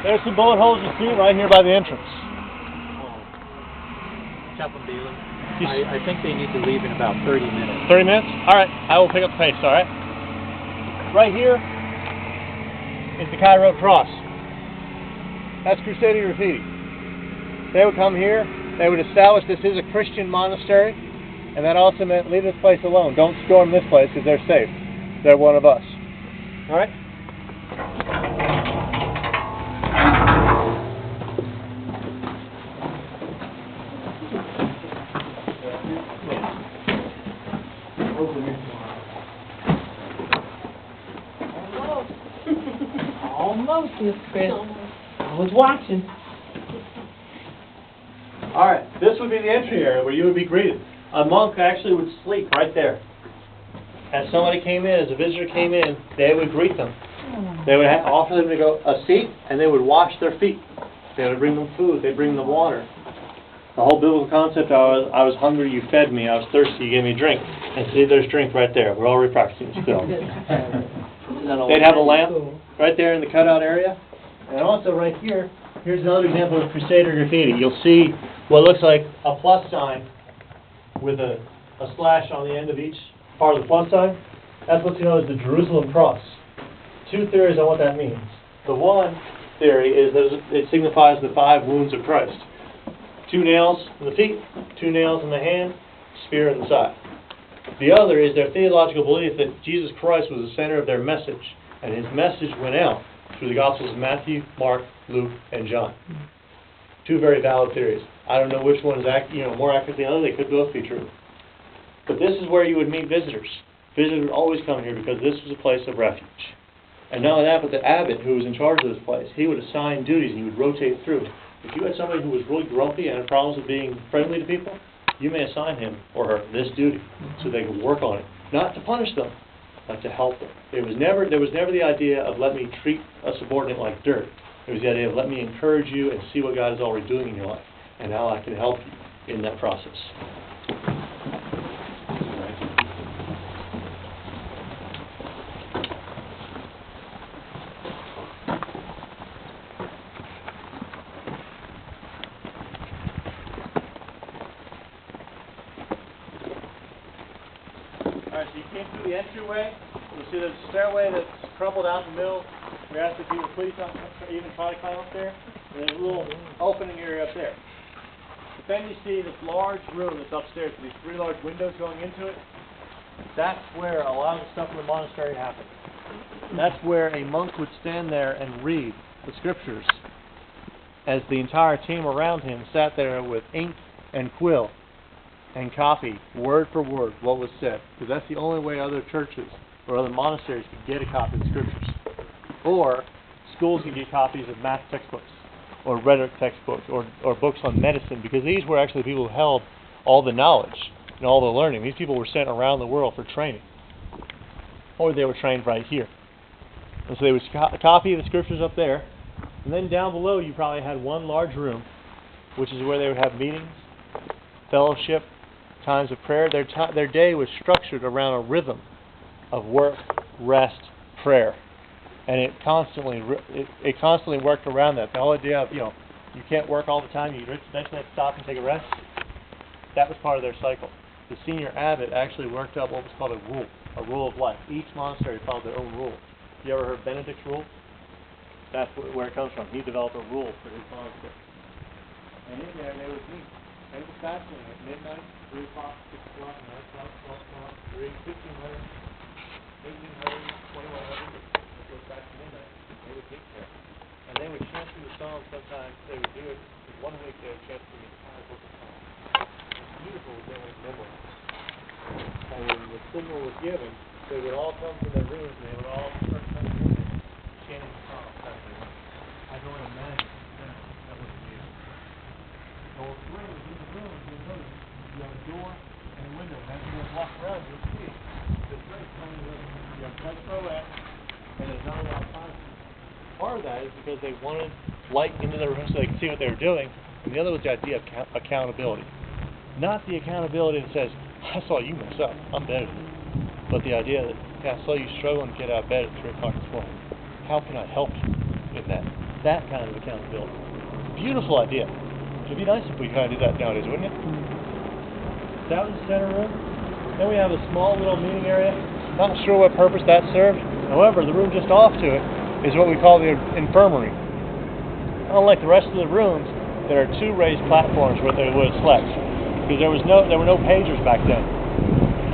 There's some bullet holes you see right here by the entrance. Chaplain Bailey, I think they need to leave in about 30 minutes. 30 minutes? All right, I will pick up the pace, all right? Right here is the Cairo cross. That's Crusader graffiti. They would come here, they would establish this is a Christian monastery, and that also meant leave this place alone. Don't storm this place because they're safe. They're one of us. All right? Almost, Miss Chris. I was watching. All right, this would be the entry area where you would be greeted. A monk actually would sleep right there. As somebody came in, as a visitor came in, they would greet them. They would offer them to go a seat, and they would wash their feet. They would bring them food. They'd bring them water. The whole biblical concept, I was hungry, you fed me. I was thirsty, you gave me drink. And see, there's drink right there. We're already practicing still. They'd have a lamp right there in the cutout area. And also right here, here's another example of Crusader graffiti. You'll see what looks like a plus sign with a slash on the end of each part of the plus sign. That's what's known as the Jerusalem cross. Two theories on what that means. The one theory is that it signifies the 5 wounds of Christ. 2 nails in the feet, 2 nails in the hand, spear in the side. The other is their theological belief that Jesus Christ was the center of their message, and his message went out through the Gospels of Matthew, Mark, Luke, and John. 2 very valid theories. I don't know which one is more accurate than the other. They could both be true. But this is where you would meet visitors. Visitors would always come here because this was a place of refuge. And not only that, but the abbot who was in charge of this place, he would assign duties and he would rotate through. If you had somebody who was really grumpy and had problems with being friendly to people, you may assign him or her this duty so they could work on it. Not to punish them, but to help them. There was never the idea of let me treat a subordinate like dirt. It was the idea of let me encourage you and see what God is already doing in your life and how I can help you in that process. Alright, so you came through the entryway. You'll see there's a stairway that's crumbled out in the middle. We ask that you would please not even try to climb up there. And there's a little opening area up there. But then you see this large room that's upstairs with these 3 large windows going into it. That's where a lot of the stuff in the monastery happened. That's where a monk would stand there and read the scriptures as the entire team around him sat there with ink and quill and copy, word for word, what was said. Because that's the only way other churches or other monasteries could get a copy of the scriptures. Or schools could get copies of math textbooks or rhetoric textbooks or books on medicine, because these were actually people who held all the knowledge and all the learning. These people were sent around the world for training. Or they were trained right here. And so they would copy the scriptures up there. And then down below you probably had one large room, which is where they would have meetings, fellowship, times of prayer. Their day was structured around a rhythm of work, rest, prayer. And it constantly worked around that. The whole idea of, you can't work all the time, you eventually have to stop and take a rest. That was part of their cycle. The senior abbot actually worked up what was called a rule of life. Each monastery followed their own rule. You ever heard Benedict's rule? That's where it comes from. He developed a rule for his monastery. And in there, they would meet. They would fasting at midnight, 3 o'clock, 6 o'clock, 9 o'clock, 12 o'clock, 3, 1500, 1800, 2100. Goes back to midnight. They would meet there. And they would chant through the Psalms sometimes. They would do it. One week they would chant through the entire book of Psalms. It's beautiful when they would memorize. And when the signal was given, they would all come to their rooms and they would all start chanting the Psalms. I don't imagine that was beautiful. So what's great is in the rooms, you'll notice you have a door and a window. And as you walk around, you'll see the great tiny room. You have Petro and there's not a lot of time. Part of that is because they wanted light into their room so they could see what they were doing. And the other was the idea of accountability. Not the accountability that says, I saw you mess up, I'm better than you. But the idea that, I saw you struggling to get out of bed at 3 o'clock this morning. How can I help you? in that kind of accountability. Beautiful idea. It'd be nice if we kind of did that nowadays, wouldn't it? That was the center room. Then we have a small little meeting area. Not sure what purpose that served. However, the room just off to it is what we call the infirmary. Unlike the rest of the rooms, there are 2 raised platforms where they would have slept, because there were no pagers back then.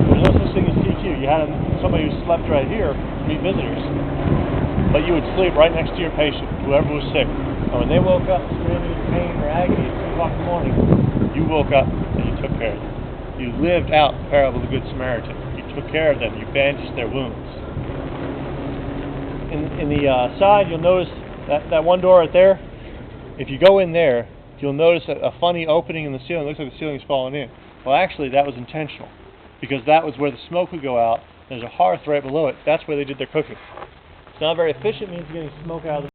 There was no such thing as CQ. You had somebody who slept right here to meet visitors, but you would sleep right next to your patient, whoever was sick. And when they woke up screaming in pain or agony at 2 o'clock in the morning, you woke up and you took care of them. You lived out the parable of the Good Samaritan. You took care of them. You bandaged their wounds. In the side, you'll notice that one door right there. If you go in there, you'll notice a funny opening in the ceiling. It looks like the ceiling's falling in. Well, actually, that was intentional, because that was where the smoke would go out. There's a hearth right below it. That's where they did their cooking. It's not a very efficient means of getting smoke out of the